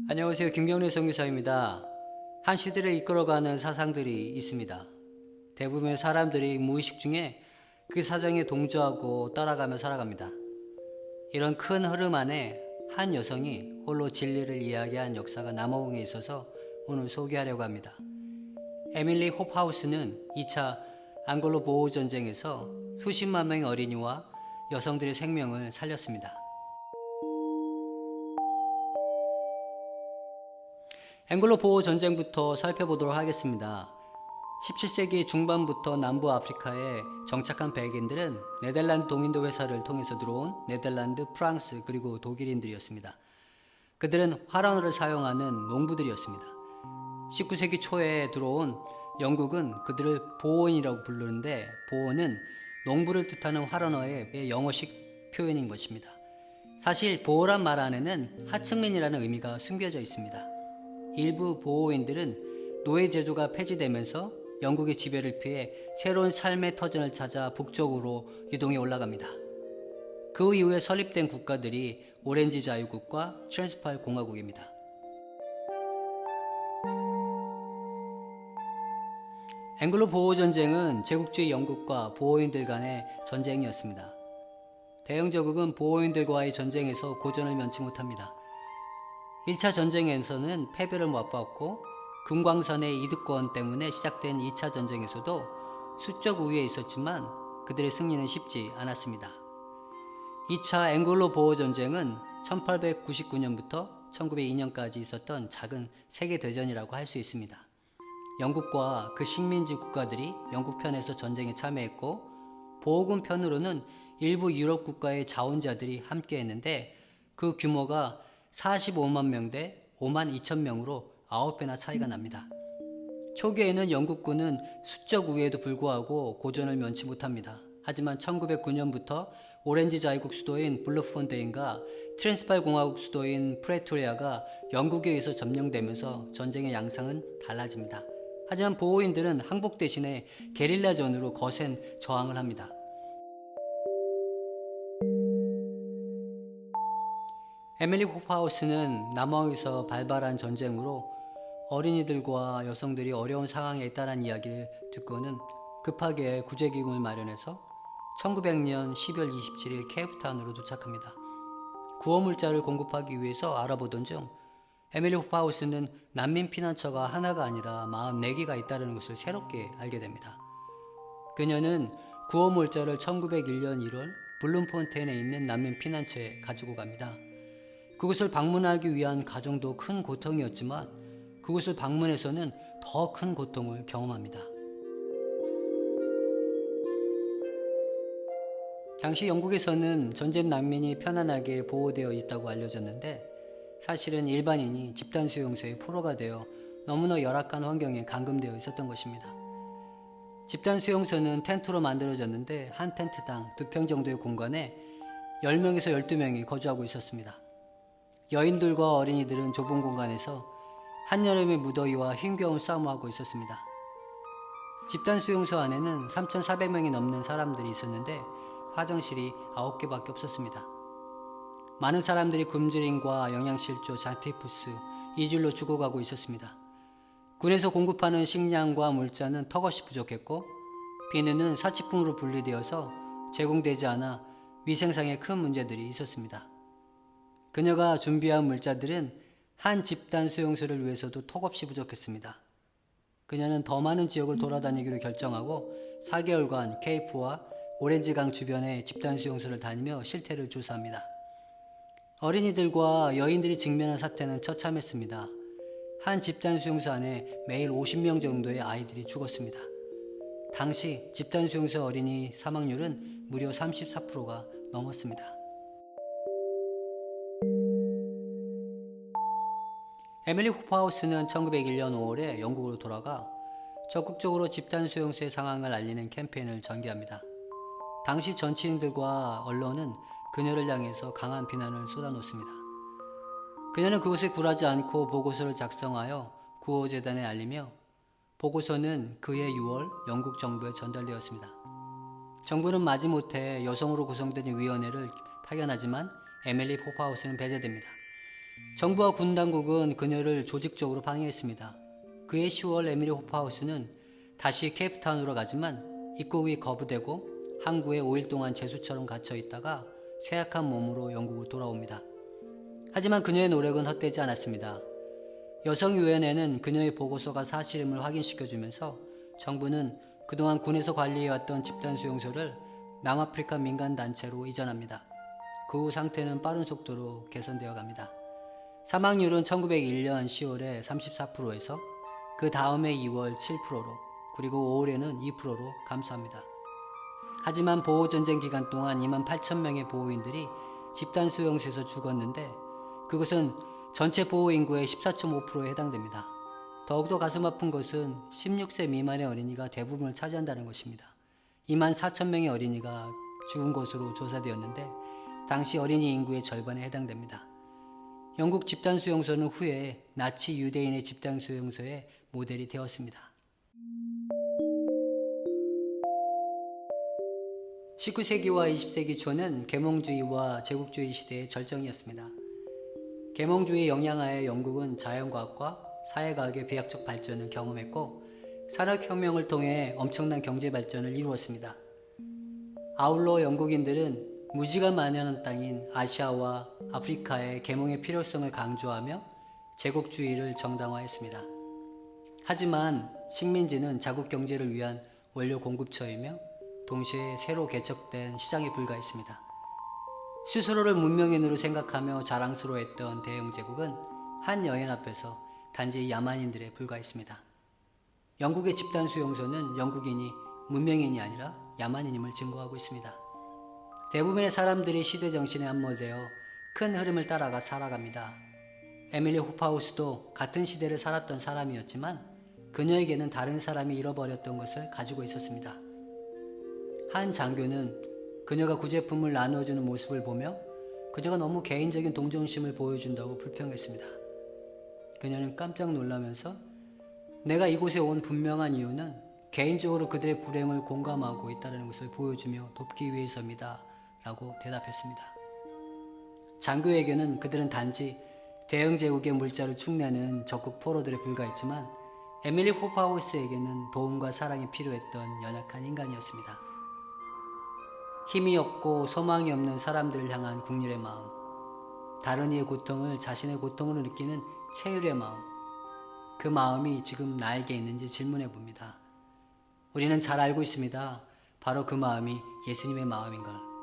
안녕하세요. 김경래 선교사입니다. 한 시대를 이끌어가는 사상들이 있습니다. 대부분의 사람들이 무의식 중에 그 사정에 동조하고 따라가며 살아갑니다. 이런 큰 흐름 안에 한 여성이 홀로 진리를 이야기한 역사가 남아공에 있어서 오늘 소개하려고 합니다. 에밀리 홉하우스는 2차 앙글로 보호 전쟁에서 수십만 명의 어린이와 여성들의 생명을 살렸습니다. 앵글로 보호 전쟁부터 살펴보도록 하겠습니다. 17세기 중반부터 남부 아프리카에 정착한 백인들은 네덜란드 동인도 회사를 통해서 들어온 네덜란드, 프랑스 그리고 독일인들이었습니다. 그들은 활언어를 사용하는 농부들이었습니다. 19세기 초에 들어온 영국은 그들을 보온이라고 부르는데 보온은 농부를 뜻하는 활언어의 영어식 표현인 것입니다. 사실 보호란 말 안에는 하층민이라는 의미가 숨겨져 있습니다. 일부 보호인들은 노예 제도가 폐지되면서 영국의 지배를 피해 새로운 삶의 터전을 찾아 북쪽으로 이동해 올라갑니다. 그 이후에 설립된 국가들이 오렌지 자유국과 트랜스팔 공화국입니다. 앵글로 보호 전쟁은 제국주의 영국과 보호인들 간의 전쟁이었습니다. 대영제국은 보호인들과의 전쟁에서 고전을 면치 못합니다. 1차 전쟁에서는 패배를 맛봤고 금광산의 이득권 때문에 시작된 2차 전쟁에서도 수적 우위에 있었지만 그들의 승리는 쉽지 않았습니다. 2차 앵글로 보호 전쟁은 1899년부터 1902년까지 있었던 작은 세계대전이라고 할 수 있습니다. 영국과 그 식민지 국가들이 영국 편에서 전쟁에 참여했고 보호군 편으로는 일부 유럽 국가의 자원자들이 함께했는데 그 규모가 45만 명 대 5만 2천 명으로 9배나 차이가 납니다. 초기에는 영국군은 수적 우위에도 불구하고 고전을 면치 못합니다. 하지만 1909년부터 오렌지 자유국 수도인 블루폰테인과 트랜스팔 공화국 수도인 프레토리아가 영국에 의해서 점령되면서 전쟁의 양상은 달라집니다. 하지만 보호인들은 항복 대신에 게릴라전으로 거센 저항을 합니다. 에밀리 홉하우스는 남아공에서 발발한 전쟁으로 어린이들과 여성들이 어려운 상황에 있다는 이야기를 듣고는 급하게 구제기금을 마련해서 1900년 12월 27일 케이프타운으로 도착합니다. 구호물자를 공급하기 위해서 알아보던 중 에밀리 홉하우스는 난민 피난처가 하나가 아니라 44개가 있다는 것을 새롭게 알게 됩니다. 그녀는 구호물자를 1901년 1월 블룸폰테인에 있는 난민 피난처에 가지고 갑니다. 그곳을 방문하기 위한 가정도 큰 고통이었지만 그곳을 방문해서는 더 큰 고통을 경험합니다. 당시 영국에서는 전쟁 난민이 편안하게 보호되어 있다고 알려졌는데 사실은 일반인이 집단 수용소의 포로가 되어 너무나 열악한 환경에 감금되어 있었던 것입니다. 집단 수용소는 텐트로 만들어졌는데 한 텐트당 2평 정도의 공간에 10명에서 12명이 거주하고 있었습니다. 여인들과 어린이들은 좁은 공간에서 한여름의 무더위와 힘겨운 싸움하고 있었습니다. 집단 수용소 안에는 3,400명이 넘는 사람들이 있었는데 화장실이 9개밖에 없었습니다. 많은 사람들이 굶주림과 영양실조, 잔티푸스, 이줄로 죽어가고 있었습니다. 군에서 공급하는 식량과 물자는 턱없이 부족했고 비누는 사치품으로 분리되어서 제공되지 않아 위생상의 큰 문제들이 있었습니다. 그녀가 준비한 물자들은 한 집단 수용소를 위해서도 턱없이 부족했습니다. 그녀는 더 많은 지역을 돌아다니기로 결정하고 4개월간 케이프와 오렌지강 주변의 집단 수용소를 다니며 실태를 조사합니다. 어린이들과 여인들이 직면한 사태는 처참했습니다. 한 집단 수용소 안에 매일 50명 정도의 아이들이 죽었습니다. 당시 집단 수용소 어린이 사망률은 무려 34%가 넘었습니다. 에밀리 홉하우스는 1901년 5월에 영국으로 돌아가 적극적으로 집단 수용소의 상황을 알리는 캠페인을 전개합니다. 당시 정치인들과 언론은 그녀를 향해서 강한 비난을 쏟아놓습니다. 그녀는 그것에 굴하지 않고 보고서를 작성하여 구호재단에 알리며 보고서는 그해 6월 영국 정부에 전달되었습니다. 정부는 마지못해 여성으로 구성된 위원회를 파견하지만 에밀리 홉하우스는 배제됩니다. 정부와 군 당국은 그녀를 조직적으로 방해했습니다. 그해 10월 에밀리 호프하우스는 다시 케이프타운으로 가지만 입국이 거부되고 항구에 5일 동안 죄수처럼 갇혀 있다가 쇠약한 몸으로 영국으로 돌아옵니다. 하지만 그녀의 노력은 헛되지 않았습니다. 여성위원회는 그녀의 보고서가 사실임을 확인시켜주면서 정부는 그동안 군에서 관리해왔던 집단 수용소를 남아프리카 민간단체로 이전합니다. 그 후 상태는 빠른 속도로 개선되어 갑니다. 사망률은 1901년 10월에 34%에서 그 다음해 2월 7%로 그리고 5월에는 2%로 감소합니다. 하지만 보호전쟁 기간 동안 2만 8천 명의 보호인들이 집단 수용소에서 죽었는데 그것은 전체 보호 인구의 14.5%에 해당됩니다. 더욱더 가슴 아픈 것은 16세 미만의 어린이가 대부분을 차지한다는 것입니다. 2만 4천 명의 어린이가 죽은 것으로 조사되었는데 당시 어린이 인구의 절반에 해당됩니다. 영국 집단 수용소는 후에 나치 유대인의 집단 수용소의 모델이 되었습니다. 19세기와 20세기 초는 계몽주의와 제국주의 시대의 절정이었습니다. 계몽주의 영향하에 영국은 자연과학과 사회과학의 비약적 발전을 경험했고 산업혁명을 통해 엄청난 경제 발전을 이루었습니다. 아울러 영국인들은 무지가 만연한 땅인 아시아와 아프리카의 계몽의 필요성을 강조하며 제국주의를 정당화했습니다. 하지만 식민지는 자국 경제를 위한 원료 공급처이며 동시에 새로 개척된 시장에 불과했습니다. 스스로를 문명인으로 생각하며 자랑스러워했던 대영 제국은 한 여인 앞에서 단지 야만인들에 불과했습니다. 영국의 집단 수용소는 영국인이 문명인이 아니라 야만인임을 증거하고 있습니다. 대부분의 사람들이 시대 정신에 함몰되어 큰 흐름을 따라가 살아갑니다. 에밀리 호프하우스도 같은 시대를 살았던 사람이었지만 그녀에게는 다른 사람이 잃어버렸던 것을 가지고 있었습니다. 한 장교는 그녀가 구제품을 나누어주는 모습을 보며 그녀가 너무 개인적인 동정심을 보여준다고 불평했습니다. 그녀는 깜짝 놀라면서 내가 이곳에 온 분명한 이유는 개인적으로 그들의 불행을 공감하고 있다는 것을 보여주며 돕기 위해서입니다. 라고 대답했습니다. 장교에게는 그들은 단지 대영 제국의 물자를 축내는 적국 포로들에 불과했지만 에밀리 호프하우스에게는 도움과 사랑이 필요했던 연약한 인간이었습니다. 힘이 없고 소망이 없는 사람들을 향한 국률의 마음, 다른 이의 고통을 자신의 고통으로 느끼는 체휼의 마음, 그 마음이 지금 나에게 있는지 질문해 봅니다. 우리는 잘 알고 있습니다. 바로 그 마음이 예수님의 마음인 걸.